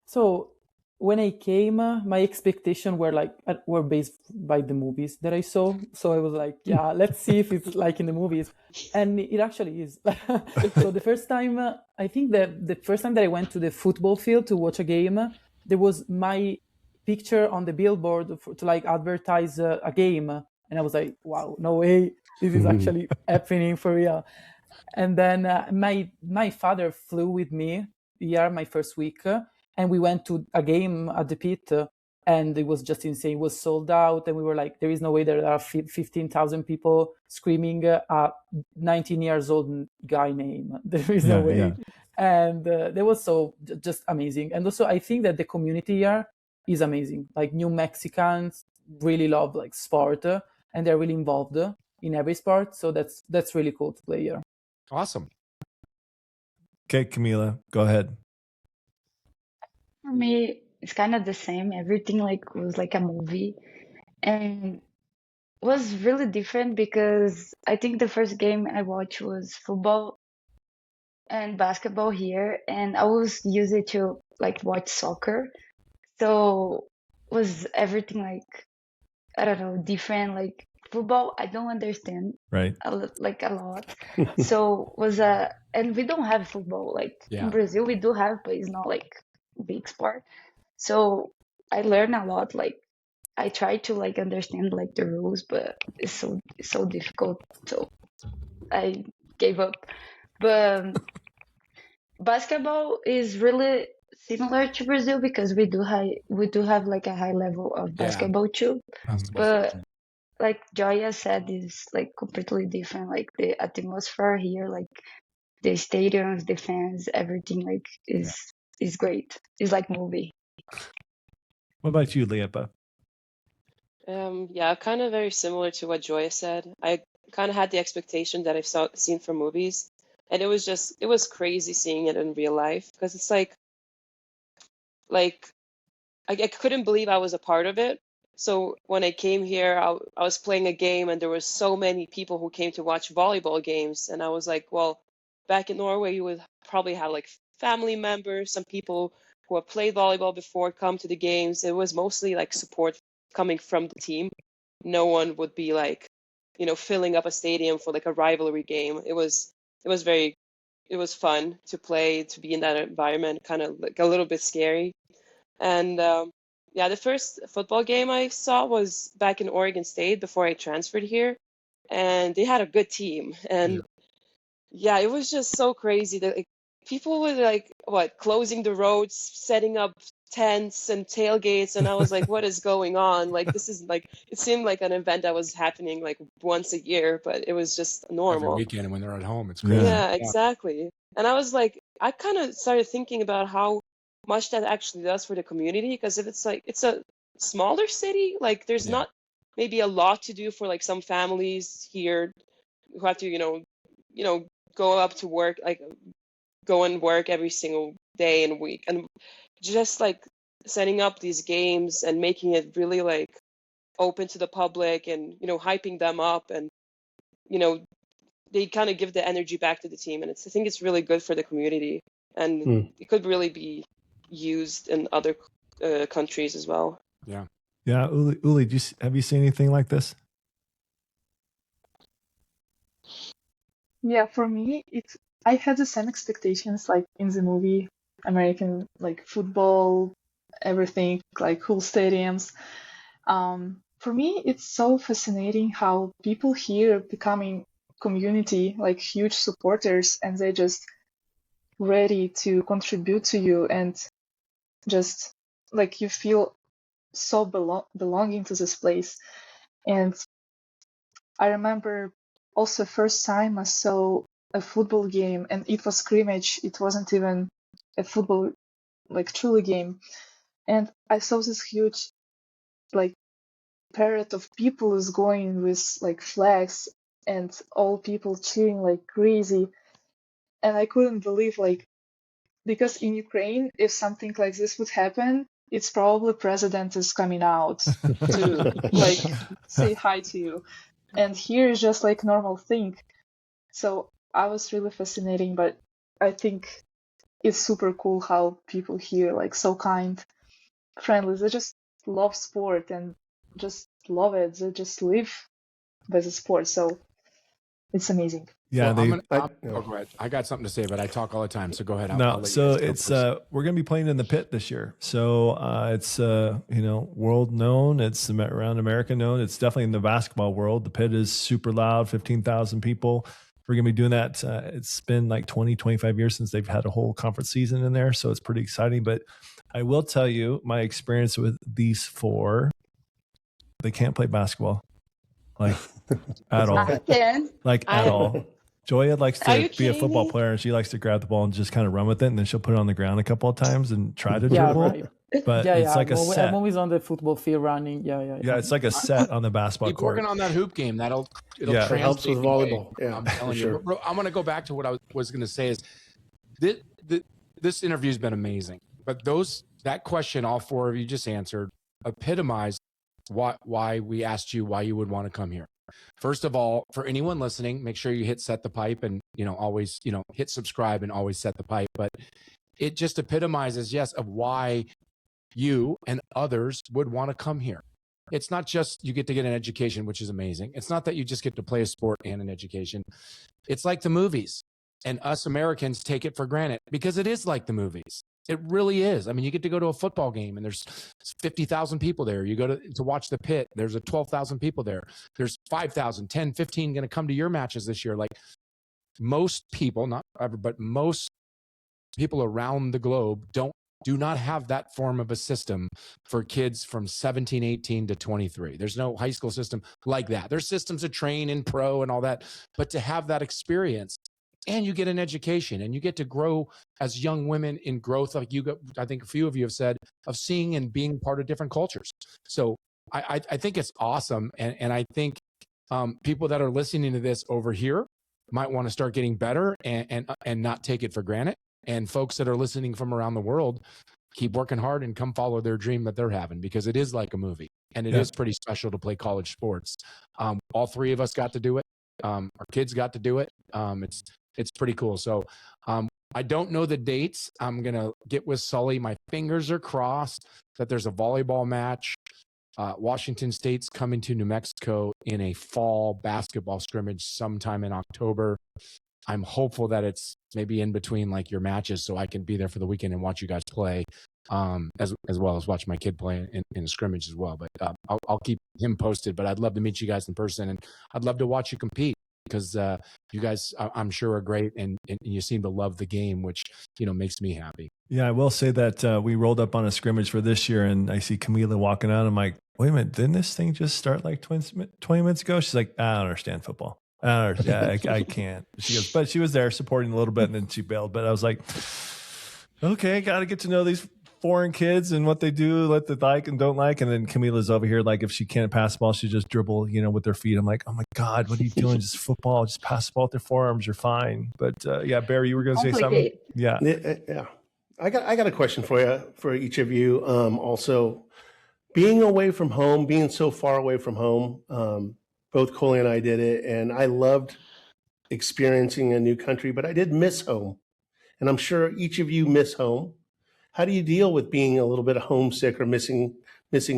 So when I came, my expectations were based by the movies that I saw. So I was like, yeah, let's see if it's like in the movies, and it actually is. So the first time, I think that the first time that I went to the football field to watch a game, there was my picture on the billboard to like advertise a game, and I was like, wow, no way, this is actually happening for real. And then my father flew with me here my first week, and we went to a game at the pit, and it was just insane. It was sold out, and we were like, there is no way there are 15,000 people screaming a 19 years old guy name. There is no way. Yeah. And that was just amazing. And also I think that the community here is amazing. Like New Mexicans really love like sport, and they're really involved in every sport. So that's really cool to play here. Awesome. Okay, Camila, go ahead. For me, it's kind of the same. Everything like was like a movie, and was really different because I think the first game I watched was football and basketball here, and I was used to like watch soccer. So was everything like, I don't know, different. Like football, I don't understand right a lot. So was and we don't have football like in Brazil. We do have, but it's not like big sport. So I learned a lot. Like I try to like understand like the rules, but it's so difficult. So I gave up. But basketball is really similar to Brazil because we do have like a high level of basketball too. But like Joya said, is like completely different. Like the atmosphere here, like the stadiums, the fans, everything like is great. It's like movie. What about you, Leopa? Yeah, kind of very similar to what Joya said. I kind of had the expectation that I've seen from movies, and it was crazy seeing it in real life because it's like I couldn't believe I was a part of it. So when I came here, I was playing a game, and there were so many people who came to watch volleyball games, and I was like, well, back in Norway, you would probably have like family members, some people who have played volleyball before come to the games. It was mostly like support coming from the team. No one would be like, filling up a stadium for like a rivalry game. It was fun to play, to be in that environment, kind of like a little bit scary. And the first football game I saw was back in Oregon State before I transferred here, and they had a good team. And it was just so crazy that people were closing the roads, setting up tents and tailgates, and I was like, what is going on? Like, this is like, it seemed like an event that was happening like once a year, but it was just normal. Every weekend when they're at home, it's crazy. Yeah, exactly. And I was like, I kind of started thinking about how much that actually does for the community, because if it's a smaller city, like there's not maybe a lot to do for like some families here who have to go up to work, like go and work every single day and week, and just like setting up these games and making it really like open to the public and hyping them up, and they kind of give the energy back to the team, and I think it's really good for the community. and it could really be used in other countries as well. Yeah. Yeah, Uli, have you seen anything like this? Yeah, for me, I had the same expectations like in the movie, American like football, everything, like cool stadiums. For me, it's so fascinating how people here becoming community, like huge supporters, and they're just ready to contribute to you, and just like you feel so belonging to this place. And I remember also first time I saw a football game, and it was scrimmage. It wasn't even a football like truly game. And I saw this huge like parade of people is going with like flags and all people cheering like crazy. And I couldn't believe like, because in Ukraine, if something like this would happen, it's probably president is coming out to like say hi to you. And here is just like normal thing. So I was really fascinating, but I think it's super cool how people here like so kind, friendly. They just love sport and just love it. They just live by the sport. So it's amazing. Yeah, Well, go ahead. I got something to say, but I talk all the time, so go ahead. I'll let so you guys go it's first. we're gonna be playing in the Pit this year. So it's world known. It's around America known. It's definitely in the basketball world. The Pit is super loud, 15,000 people. We're gonna be doing that. It's been like 20, 25 years since they've had a whole conference season in there, so it's pretty exciting. But I will tell you my experience with these four. They can't play basketball, like at all. I can. Like at all. Joya likes Are to you be a kidding football me? player, and she likes to grab the ball and just kind of run with it, and then she'll put it on the ground a couple of times and try to Yeah, dribble. right. But Yeah, it's yeah. like a set. I'm always on the football field running. Yeah. Yeah, it's like a set on the basketball Keep court. working on that hoop game. It'll Yeah. It translate helps with the way- volleyball. Yeah, I'm for telling you. sure. But bro, I'm going to go back to what I was going to say is this interview's been amazing. But that question all four of you just answered epitomized why we asked you why you would want to come here. First of all, for anyone listening, make sure you hit set the pipe and always hit subscribe and always set the pipe. But it just epitomizes of why you and others would want to come here. It's not just you get to get an education, which is amazing. It's not that you just get to play a sport and an education. It's like the movies, and us Americans take it for granted because it is like the movies. It really is. I mean, you get to go to a football game and there's 50,000 people there. You go to watch the Pit. There's 12,000 people there. There's 5,000, 10, 15 going to come to your matches this year. Like most people, not ever, but most people around the globe do not have that form of a system for kids from 17, 18 to 23. There's no high school system like that. There's systems to train in pro and all that, but to have that experience and you get an education and you get to grow as young women in growth. Like I think a few of you have said, of seeing and being part of different cultures. So I think it's awesome. And I think people that are listening to this over here might want to start getting better and not take it for granted. And folks that are listening from around the world, keep working hard and come follow their dream that they're having, because it is like a movie and it is pretty special to play college sports. All three of us got to do it. Our kids got to do it. It's pretty cool. So I don't know the dates. I'm going to get with Sully. My fingers are crossed that there's a volleyball match. Washington State's coming to New Mexico in a fall basketball scrimmage sometime in October. I'm hopeful that it's maybe in between like your matches so I can be there for the weekend and watch you guys play, as well as watch my kid play in a scrimmage as well. But I'll keep him posted, but I'd love to meet you guys in person, and I'd love to watch you compete because you guys, I'm sure, are great, and you seem to love the game, which makes me happy. Yeah, I will say that we rolled up on a scrimmage for this year, and I see Camila walking out. I'm like, wait a minute, didn't this thing just start like 20 minutes ago? She's like, I don't understand football. I can't. She goes, but she was there supporting a little bit, and then she bailed. But I was like, okay, got to get to know these foreign kids and what they do, what they like and don't like. And then Camila's over here, like if she can't pass the ball, she just dribble, with their feet. I'm like, oh my God, what are you doing? Just football, just pass the ball with their forearms. You're fine. But yeah, Barry, you were going to say something? Yeah. Yeah. I got a question for you, for each of you. Also, being away from home, being so far away from home, both Coley and I did it, and I loved experiencing a new country, but I did miss home. and I'm sure each of you miss home. How do you deal with being a little bit homesick or missing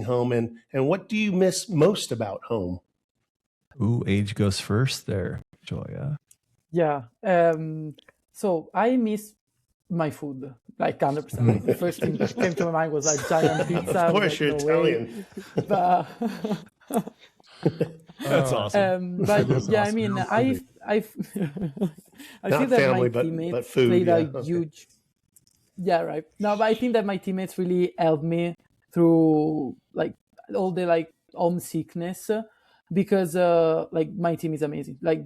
home, and what do you miss most about home? Ooh, age goes first there, Julia. Yeah. So I miss my food, like 100%. Like the first thing that came to my mind was like giant pizza. Of I was course, like, you're no way. Italian. But That's awesome. but That's yeah, I awesome. mean, You're I I feel Not that family, my but teammates food. played Yeah. a Okay. huge. Yeah, right. No, but I think that my teammates really helped me through like all the like homesickness, because like my team is amazing. Like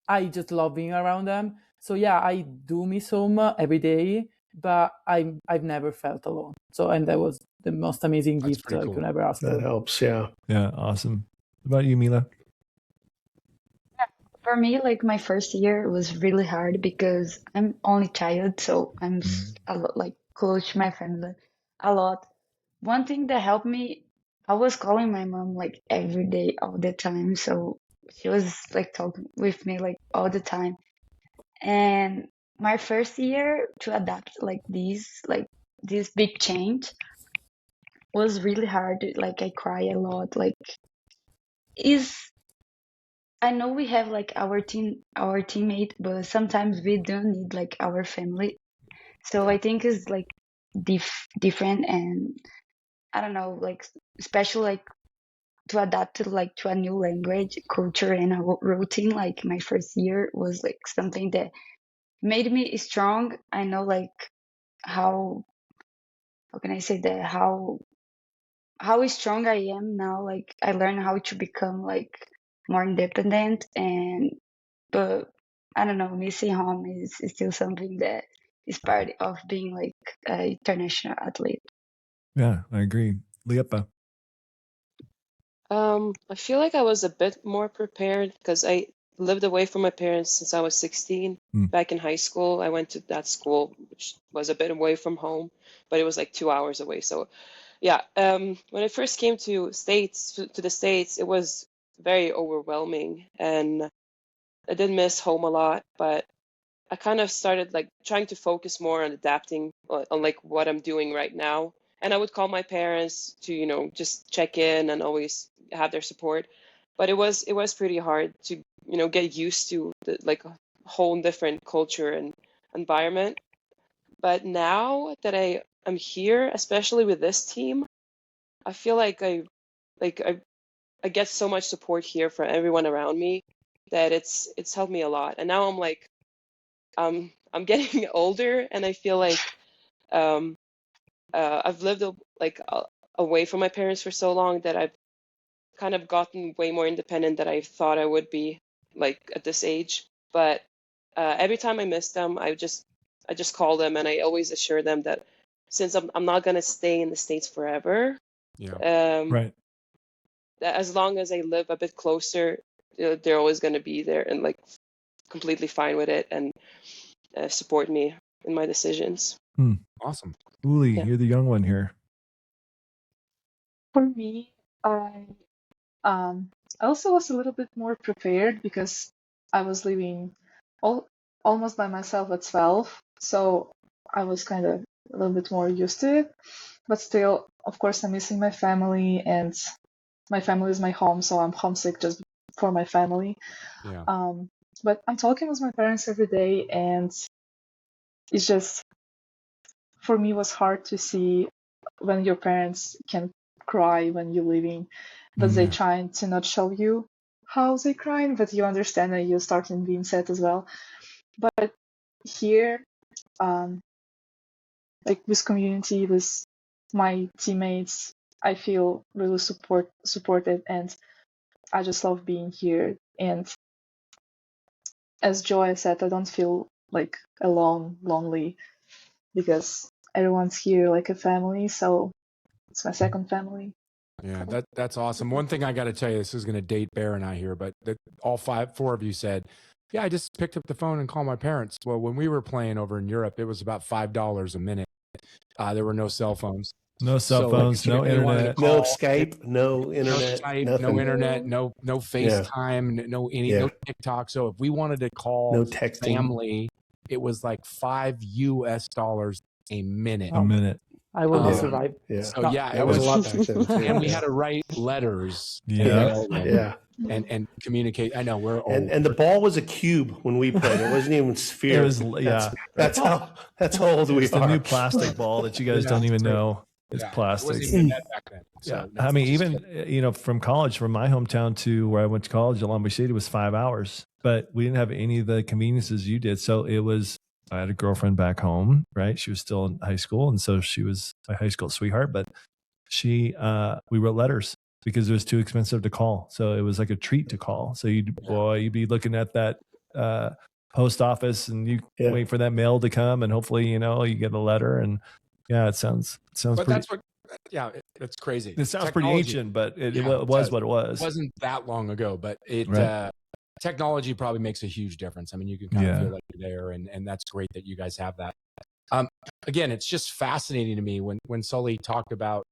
I just love being around them. So yeah, I do miss home every day, but I've never felt alone. So, and that was the most amazing That's gift pretty I cool. could ever ask That for. helps. Yeah. Yeah, awesome. What about you, Mila? For me, like my first year was really hard because I'm only child, so I'm a lot like close to my family a lot. One thing that helped me, I was calling my mom like every day, all the time. So she was like talking with me like all the time. And my first year to adapt like this big change was really hard. Like I cry a lot. Like is I know we have like our teammate, but sometimes we don't need like our family. So I think it's like different, and I don't know, like special, like to adapt to like to a new language, culture, and a routine. Like my first year was like something that made me strong. I know like how can I say that how strong I am now. Like I learned how to become like more independent, and but I don't know, missing home is still something that is part of being like an international athlete. Yeah, I agree. Liepa. I feel like I was a bit more prepared because I lived away from my parents since I was 16. Hmm. Back in high school, I went to that school, which was a bit away from home, but it was like 2 hours away. So, yeah, when I first came to the States, it was very overwhelming, and I did miss home a lot, but I kind of started like trying to focus more on adapting on like what I'm doing right now. And I would call my parents to, just check in and always have their support. But it was pretty hard to, get used to like a whole different culture and environment. But now that I'm here, especially with this team, I feel like I get so much support here from everyone around me that it's helped me a lot. And now I'm getting older, and I feel like um, I've lived away from my parents for so long that I've kind of gotten way more independent than I thought I would be like at this age. But every time I miss them, I just call them, and I always assure them that since I'm not gonna stay in the States forever, Yeah. Right. that as long as I live a bit closer, they're always gonna be there and like completely fine with it and support me in my decisions. Awesome. Uli, Yeah. you're the young one here. For me, I also was a little bit more prepared because I was living almost by myself at 12, so I was kind of a little bit more used to it. But still, of course, I'm missing my family, and my family is my home, so I'm homesick just for my family. Yeah. But I'm talking with my parents every day, and it's just, for me, was hard to see when your parents can cry when you're leaving, but they Yeah. trying to not show you how they crying, but you understand and you starting being sad as well. But here, um, like with community, with my teammates, I feel really supported, and I just love being here. And as Joy said, I don't feel like alone, lonely, because everyone's here like a family. So it's my second family. Yeah, that's awesome. One thing I got to tell you, this is going to date Bear and I here, but all four of you said, "Yeah, I just picked up the phone and called my parents." Well, when we were playing over in Europe, it was about $5 a minute. There were no cell phones, No cell So, like, phones, if no they wanted to internet. No call, Skype, no no internet, Skype, nothing. no internet, no FaceTime, no Yeah. TikTok. So if we wanted to call No texting. family it was like $5 a minute. A minute. I will Oh, not yeah. survive. Yeah. So yeah, That was a lot back then. Too. and we had to write letters. Yeah. Yeah. And communicate. I know we're old. And the ball was a cube when we played. It wasn't even sphere. It was, yeah. That's how old we It's are. the new plastic ball that you guys Yeah, don't even it's great. know. It's Yeah, it plastic. wasn't even that back then. Yeah. So I mean, even, from college, from my hometown to where I went to college at Long Beach City was 5 hours, but we didn't have any of the conveniences you did. So I had a girlfriend back home, right? She was still in high school. And so she was my high school sweetheart, but we wrote letters because it was too expensive to call. So it was like a treat to call. So you'd be looking at that, post office and you wait for that mail to come and hopefully, you get a letter and it sounds But pretty, that's crazy. it sounds pretty Technology- ancient, but it Yeah, was what it was. It wasn't that long ago, but Right. technology probably makes a huge difference. I mean, you can kind of Yeah. feel like you're there, and that's great that you guys have that. Again, it's just fascinating to me when Sully talked about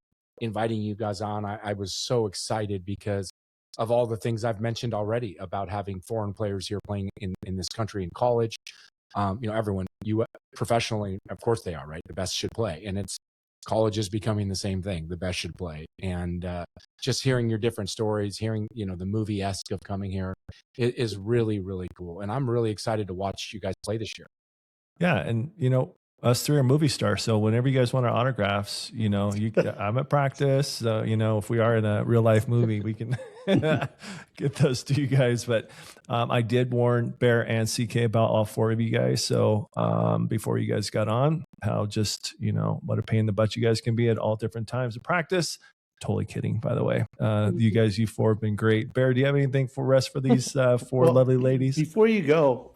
inviting you guys on. I was so excited because of all the things I've mentioned already about having foreign players here playing in this country in college. Everyone, professionally, of course they are, right? The best should play, and college is becoming the same thing. The best should play, and just hearing your different stories, hearing the movie-esque of coming here, it is really, really cool. And I'm really excited to watch you guys play this year. Yeah. And, us three are movie stars. So whenever you guys want our autographs, I'm at practice. So, if we are in a real life movie, we can get those to you guys. But I did warn Bear and CK about all four of you guys. So before you guys got on, how just, what a pain in the butt you guys can be at all different times of practice. Totally kidding, by the way. You four have been great. Bear, do you have anything for us for these four lovely ladies? Before you go,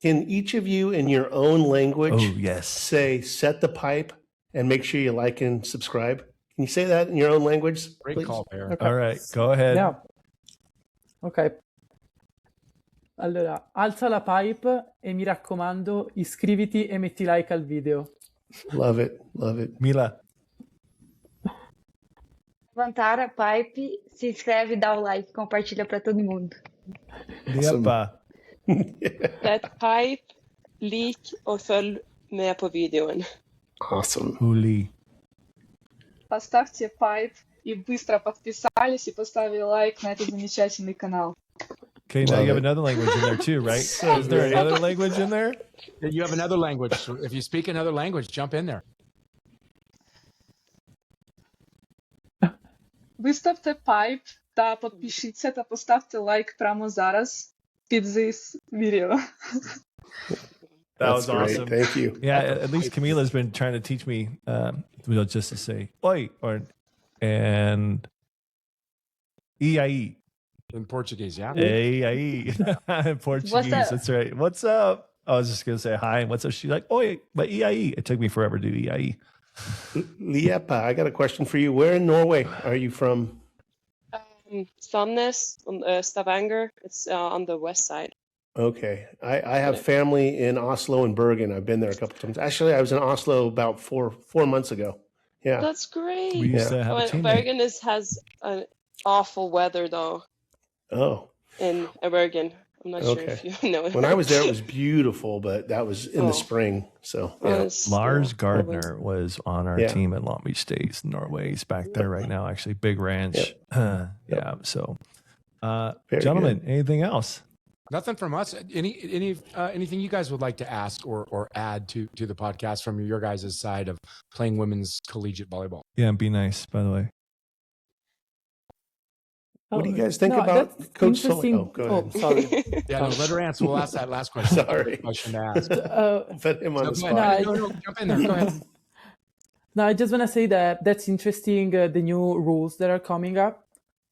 can each of you in your own language say set the pipe and make sure you like and subscribe? Can you say that in your own language? Great please? call, Bear. Okay. All right, go ahead. Yeah. Ok. Allora, alza la pipe e mi raccomando, iscriviti e metti like al video. Love it. Love it. Mila. Levantar a pipe, se inscreve, dá o like, compartilha para todo mundo. Liepa. Sett pipe, lik och följ med på videon. Awesome. Uli. Поставьте пайп и быстро подписались и поставили лайк на этот замечательный канал. Okay, now Love you have it. another language in there too, right? So Is there great. another language in there? You have another language. So if you speak another language, jump in there. Виставте пайп та підпишіться та поставте лайк прямо зараз під this video. That That's was great. awesome. Thank you. Yeah, at least Camila's been trying to teach me just to say oi and EIE. In Portuguese, yeah. EIE. In Portuguese. What's up? That's right. What's up? I was just gonna say hi and what's up? She's like, oi, but EIE. It took me forever to do EIE. Liepa, I got a question for you. Where in Norway are you from? Sandnes and Stavanger. It's on the west side. Okay. I have family in Oslo and Bergen. I've been there a couple times. Actually, I was in Oslo about four months ago. Yeah. That's great. We used to have a teammate. Bergen has an awful weather though Oh, in Bergen. I'm not sure Okay. if you know it. when I was there, it was beautiful, but that was in the Oh. spring. So, yeah. Yes, Lars yeah, Gardner was on our Yeah. team at Long Beach State, Norway. He's back there right now, actually. Big ranch. Yeah. So, Very gentlemen, good. anything else? Nothing from us. Anything you guys would like to ask or add to the podcast from your guys' side of playing women's collegiate volleyball? Yeah, and be nice, by the way. What do you guys think No, about that's Coach Sully? interesting. Oh, go ahead. sorry. Yeah, no, let her answer. We'll ask that last question. Sorry. Question to ask. Put him on No, the go spot. ahead. No, No, jump in there. Go ahead. No, I just want to say that that's interesting, the new rules that are coming up.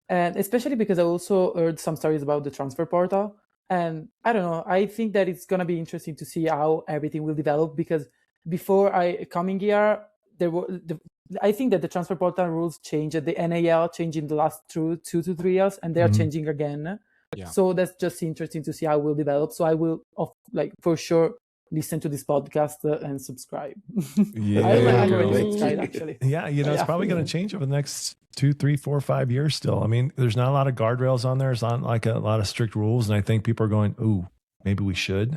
And especially because I also heard some stories about the transfer portal. And I don't know, I think that it's going to be interesting to see how everything will develop because before coming here, I think that the transfer portal rules changed. The NAL changed in the last 2 to 3 years, and they are changing again. Yeah. So that's just interesting to see how it will develop. So I will, for sure, listen to this podcast and subscribe. Yeah, I'm girl. already subscribed, actually. Yeah, it's probably going to change over the next 2, 3, 4, 5 years still. I mean, there's not a lot of guardrails on there. It's not like a lot of strict rules. And I think people are going, ooh, maybe we should.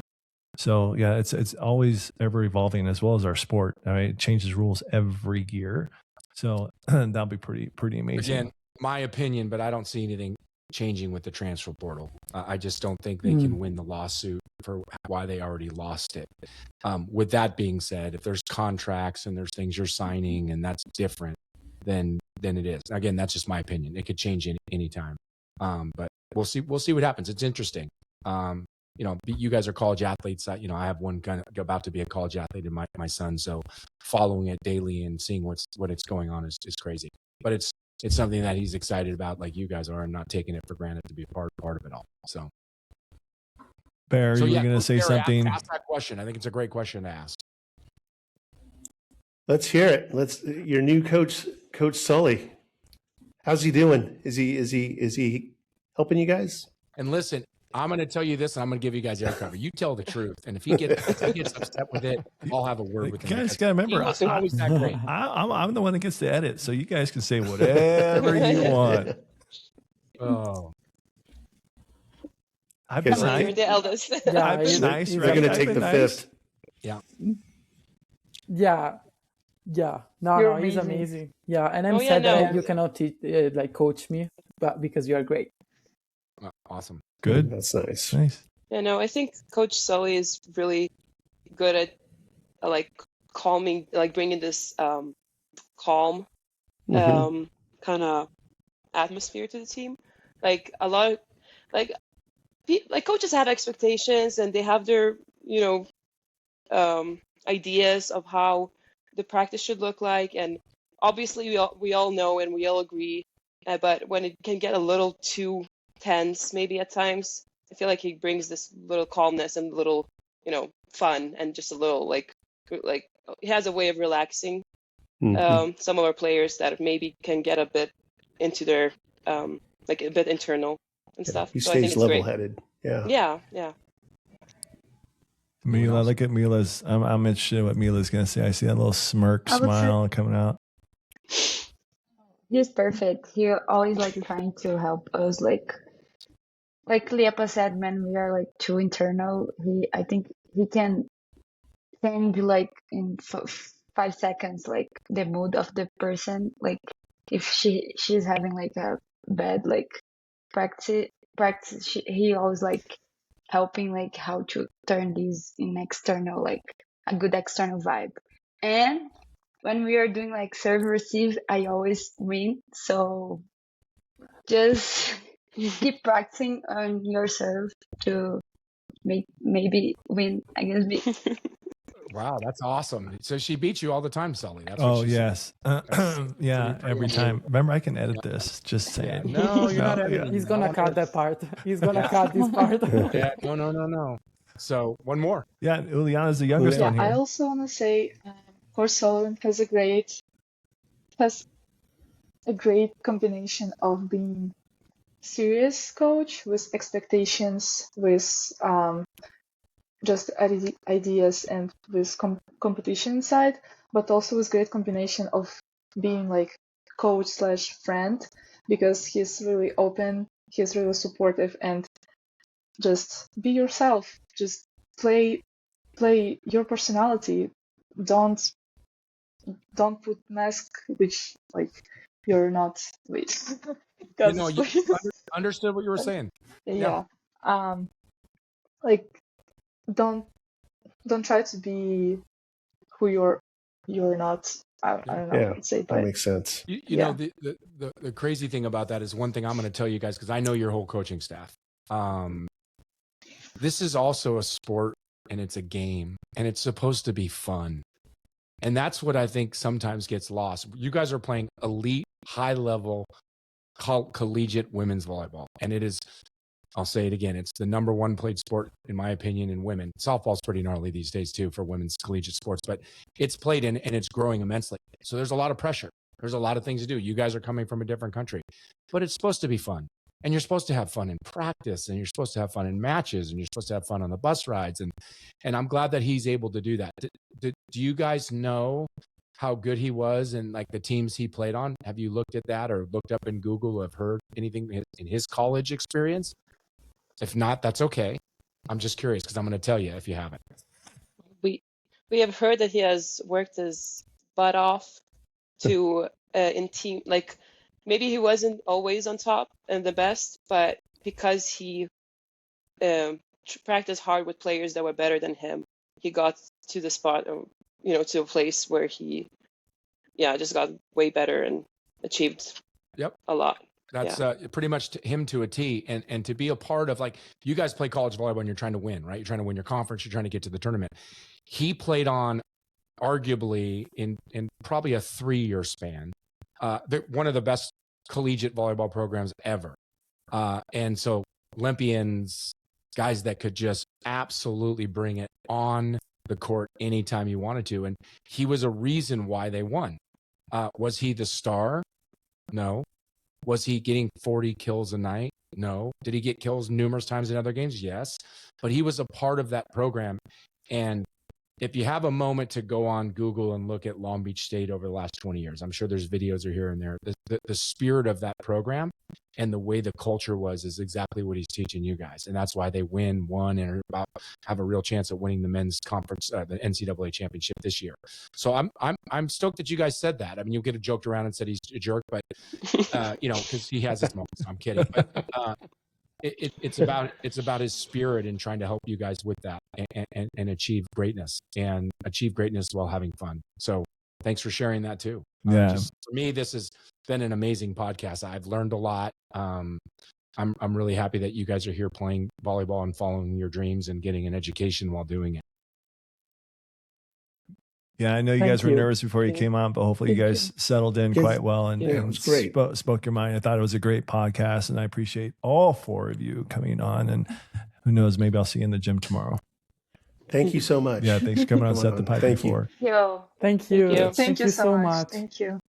So yeah, it's always ever evolving, as well as our sport. I mean, it changes rules every year. So that'll be pretty amazing. Again, my opinion, but I don't see anything changing with the transfer portal. I just don't think they can win the lawsuit for why they already lost it. With that being said, if there's contracts and there's things you're signing and that's different, then it is. Again, that's just my opinion. It could change anytime. But we'll see what happens. It's interesting. You know, you guys are college athletes. I have one kind of about to be a college athlete in my son. So following it daily and seeing what's going on is crazy. But it's something that he's excited about, like you guys are, and not taking it for granted to be a part of it all. So, Bear, you were going to say something? Ask that question. I think it's a great question to ask. Let's hear it. Your new coach, Coach Sully. How's he doing? Is he helping you guys? And listen, I'm going to tell you this, and I'm going to give you guys air cover. You tell the truth, and if he gets upset with it, I'll have a word with him. You guys got to remember, always that great. I'm the one that gets to edit, so you guys can say whatever you want. Oh, I've been nice. You're the eldest. Yeah, I've been nice. They're going to take the fifth. Yeah. No, he's amazing. Yeah, and I'm sad that you cannot coach me, but because you are great. Awesome. Good. That's nice. Nice. Yeah, no, I think Coach Sully is really good at calming, bringing this calm kind of atmosphere to the team. Like a lot of coaches have expectations and they have their ideas of how the practice should look like, and obviously we all know and we all agree, but when it can get a little too tense maybe at times, I feel like he brings this little calmness and little fun, and just a little like he has a way of relaxing some of our players that maybe can get a bit into their a bit internal and stuff. He so I think stays it's level-headed. Yeah. Mila, look at Mila's. I'm interested in what Mila's going to say. I see that little smirk smile coming out. He's perfect. He always trying to help us. Like Liepa said, when we are too internal, I think he can change in 5 seconds the mood of the person. Like if she's having a bad practice, he always helping how to turn this in external, a good external vibe. And when we are doing serve receive, I always win. So just keep practicing on your serve to maybe win against me. Wow, that's awesome. So she beats you all the time, Sully. That's Oh, yes. Yeah, every time. Remember, I can edit this. Just saying. Yeah. No, you're not editing. He's going to cut that part. He's going to cut this part. Yeah, no. So one more. Yeah, Uliana's the youngest one here. I also want to say Coach Sullivan has a great combination of being serious coach with expectations, with just ideas and with competition side, but also with great combination of being coach/friend, because he's really open, he's really supportive, and just be yourself, just play your personality. Don't put mask which you're not. Wait. You understood what you were saying. Yeah. Don't try to be who you're not. I don't know how to say, but that makes sense. You know, the crazy thing about that is one thing I'm going to tell you guys, because I know your whole coaching staff. This is also a sport, and it's a game, and it's supposed to be fun. And that's what I think sometimes gets lost. You guys are playing elite, high-level, collegiate women's volleyball. And it is, I'll say it again, it's the number one played sport, in my opinion, in women. Softball's pretty gnarly these days, too, for women's collegiate sports. But it's played in, and it's growing immensely. So there's a lot of pressure. There's a lot of things to do. You guys are coming from a different country. But it's supposed to be fun. And you're supposed to have fun in practice, and you're supposed to have fun in matches, and you're supposed to have fun on the bus rides. And I'm glad that he's able to do that. Do you guys know how good he was and the teams he played on? Have you looked at that or looked up in Google or have heard anything in his college experience? If not, that's okay. I'm just curious because I'm going to tell you if you haven't. We have heard that he has worked his butt off to in team, like maybe he wasn't always on top and the best, but because he practiced hard with players that were better than him, he got to the spot, to a place where he, just got way better and achieved a lot. That's pretty much him to a T. And to be a part of, like, you guys play college volleyball and you're trying to win, right? You're trying to win your conference. You're trying to get to the tournament. He played on arguably in probably a 3-year span, one of the best collegiate volleyball programs ever. And so Olympians, guys that could just absolutely bring it on the court anytime you wanted to. And he was a reason why they won. Was he the star? No. Was he getting 40 kills a night? No. Did he get kills numerous times in other games? Yes. But he was a part of that program. And if you have a moment to go on Google and look at Long Beach State over the last 20 years, I'm sure there's videos are here and there. The spirit of that program and the way the culture was is exactly what he's teaching you guys. And that's why they won, and are about have a real chance at winning the men's conference, the NCAA championship this year. So I'm stoked that you guys said that. I mean, you could have joked around and said he's a jerk, but because he has his moments. I'm kidding. But, it's about his spirit and trying to help you guys with that and achieve greatness while having fun. So thanks for sharing that too. Yeah. For me, this has been an amazing podcast. I've learned a lot. I'm really happy that you guys are here playing volleyball and following your dreams and getting an education while doing it. Yeah, I know you guys were nervous before you came on, but hopefully you guys settled in quite well and, it was great. Spoke your mind. I thought it was a great podcast, and I appreciate all 4 of you coming on. And who knows, maybe I'll see you in the gym tomorrow. Thank you so much. Yeah, thanks for coming on Set the Pipe Thank before. Yo. Thank you. Thank you. Thank you so much. Thank you.